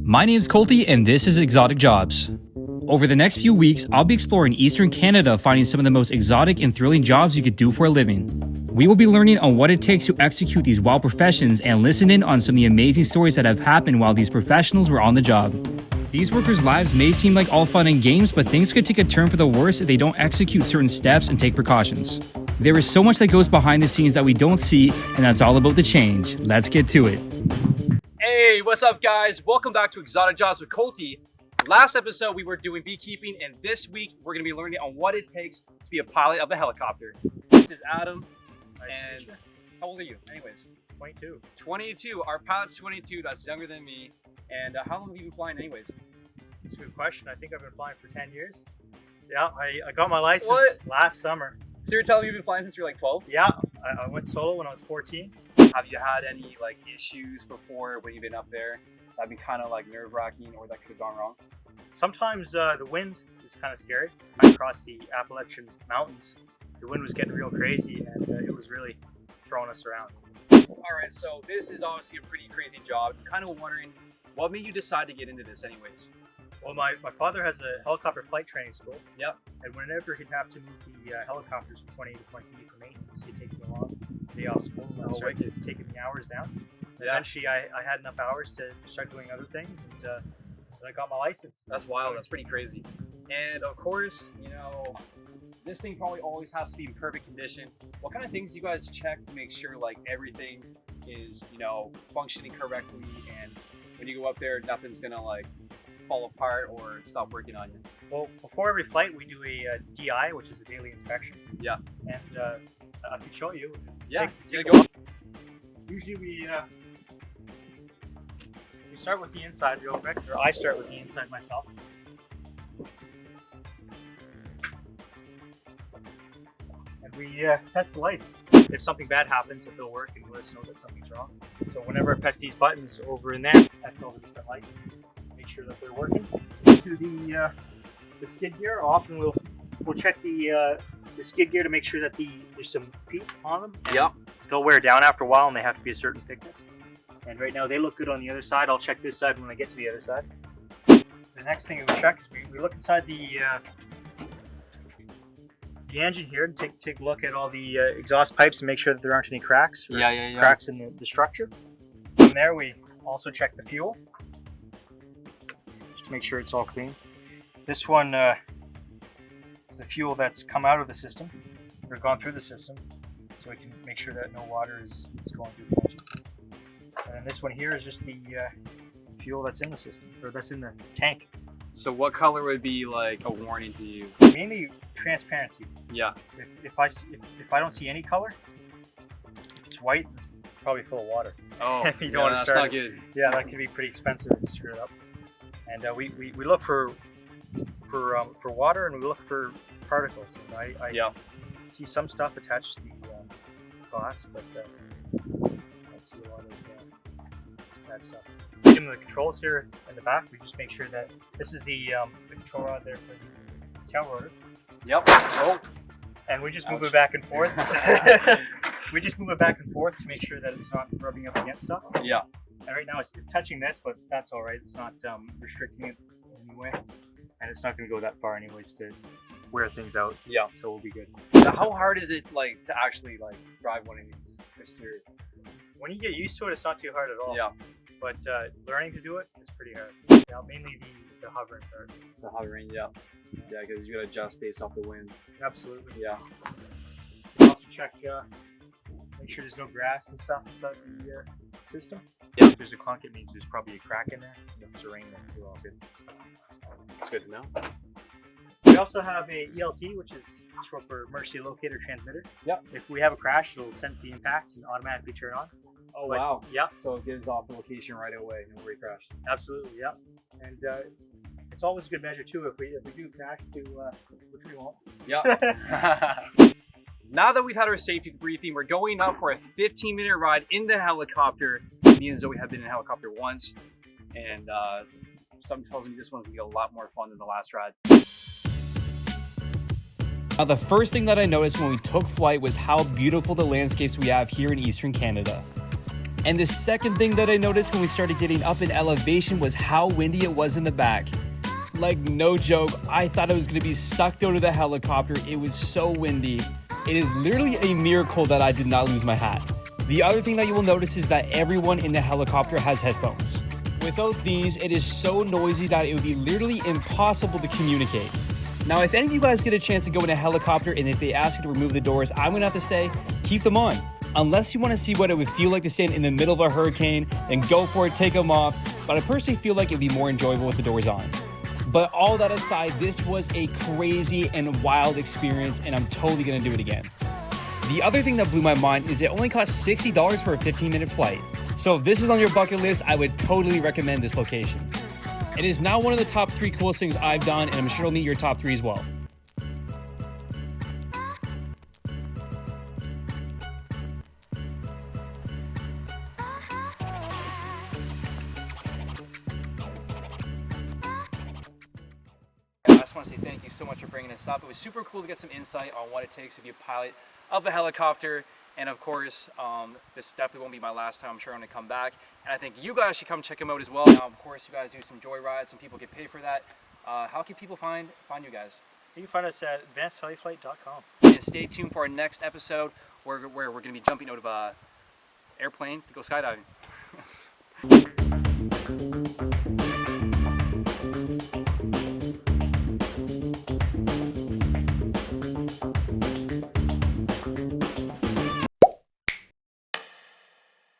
My name's Colty, and this is Exotic Jobs. Over the next few weeks, I'll be exploring Eastern Canada, finding some of the most exotic and thrilling jobs you could do for a living. We will be learning on what it takes to execute these wild professions and listen in on some of the amazing stories that have happened while these professionals were on the job. These workers' lives may seem like all fun and games, but things could take a turn for the worse if they don't execute certain steps and take precautions. There is so much that goes behind the scenes that we don't see, and that's all about the change. Let's get to it. Hey, what's up guys? Welcome back to Exotic Jobs with Colty. Last episode we were doing beekeeping, and this week we're going to be learning on what it takes to be a pilot of a helicopter. This is Adam. Nice to meet you. How old are you anyways? 22. 22. Our pilot's 22. That's younger than me. And how long have you been flying anyways? That's a good question. I think I've been flying for 10 years. Yeah, I got my license last summer. So you're telling me you've been flying since you're like 12? Yeah, I went solo when I was 14. Have you had any like issues before when you've been up there that've been kind of like nerve-wracking or that could have gone wrong? Sometimes the wind is kind of scary. Across the Appalachian Mountains, the wind was getting real crazy, and it was really throwing us around. All right, so this is obviously a pretty crazy job. I'm kind of wondering, what made you decide to get into this anyways? Well, my father has a helicopter flight training school. Yep. And whenever he'd have to move the helicopters from 20 to 20 for maintenance, he'd take me along the day off school, and I started taking the hours down. Yeah. Eventually, I had enough hours to start doing other things, and I got my license. That's wild. That's pretty crazy. And of course, you know, this thing probably always has to be in perfect condition. What kind of things do you guys check to make sure like everything is, you know, functioning correctly, and when you go up there, nothing's gonna like fall apart or stop working on you? Well, before every flight, we do a DI, which is a daily inspection. Yeah. And I can show you. Yeah. Go. Usually we start with the inside real quick, or I start with the inside myself. And we test the lights. If something bad happens, if it'll work, and let us know that something's wrong. So whenever I press these buttons over in there, test all the different lights, make sure that they're working. To the skid gear, often we'll check the skid gear to make sure that there's some feet on them. Yep. They'll wear down after a while, and they have to be a certain thickness. And right now they look good on the other side. I'll check this side when I get to the other side. The next thing we check is we look inside the engine here and take a look at all the exhaust pipes and make sure that there aren't any cracks or cracks in the structure. From there, we also check the fuel just to make sure it's all clean. This one is the fuel that's come out of the system or gone through the system, so we can make sure that no water is going through the engine. And this one here is just the fuel that's in the system, or that's in the tank. So what color would be like a warning to you? Mainly transparency. Yeah. If I don't see any color, if it's white, it's probably full of water. Oh, if you don't want to start, that's not good. Yeah, that can be pretty expensive if you screw it up. And we look for water, and we look for particles. And I see some stuff attached to the glass, but I don't see a lot of that stuff. In the controls here in the back, we just make sure that this is the control rod there for the tail rotor. Yep. Oh. And we just move it back and forth. We just move it back and forth to make sure that it's not rubbing up against stuff. Yeah. And right now it's touching this, but that's all right. It's not restricting it in any way, and it's not going to go that far anyways to wear things out. Yeah. So we'll be good. Now, how hard is it like to actually like drive one of these? When you get used to it, it's not too hard at all. Yeah. But learning to do it is pretty hard. Yeah, mainly the hovering part. The hovering, yeah. Yeah, because you gotta adjust based off the wind. Absolutely. Yeah. We also check, make sure there's no grass and stuff inside the system. Yeah. If there's a clunk, it means there's probably a crack in there. If it's a rain, then we're all good. It's good to know. We also have a ELT, which is short for Emergency Locator Transmitter. Yeah. If we have a crash, it'll sense the impact and automatically turn on. Oh, wow. Yeah. So it gives off the location right away and where you crashed. Absolutely, yeah. And it's always a good measure too if we do crash to which we won't. Yeah. Now that we've had our safety briefing, we're going up for a 15-minute ride in the helicopter. Me and Zoe have been in a helicopter once, and something tells me this one's gonna be a lot more fun than the last ride. Now, the first thing that I noticed when we took flight was how beautiful the landscapes we have here in Eastern Canada. And the second thing that I noticed when we started getting up in elevation was how windy it was in the back. Like, no joke, I thought I was gonna be sucked out of the helicopter. It was so windy. It is literally a miracle that I did not lose my hat. The other thing that you will notice is that everyone in the helicopter has headphones. Without these, it is so noisy that it would be literally impossible to communicate. Now, if any of you guys get a chance to go in a helicopter and if they ask you to remove the doors, I'm gonna have to say, keep them on. Unless you wanna see what it would feel like to stand in the middle of a hurricane, then go for it, take them off. But I personally feel like it'd be more enjoyable with the doors on. But all that aside, this was a crazy and wild experience, and I'm totally gonna do it again. The other thing that blew my mind is it only cost $60 for a 15-minute flight. So if this is on your bucket list, I would totally recommend this location. It is now one of the top 3 coolest things I've done, and I'm sure it'll meet your top 3 as well. I just want to say thank you so much for bringing this up. It was super cool to get some insight on what it takes to be a pilot of a helicopter. And of course, this definitely won't be my last time. I'm sure I'm going to come back. And I think you guys should come check them out as well. Now, of course, you guys do some joy rides. Some people get paid for that. How can people find you guys? You can find us at advancedheliflight.com. And stay tuned for our next episode where we're going to be jumping out of an airplane to go skydiving.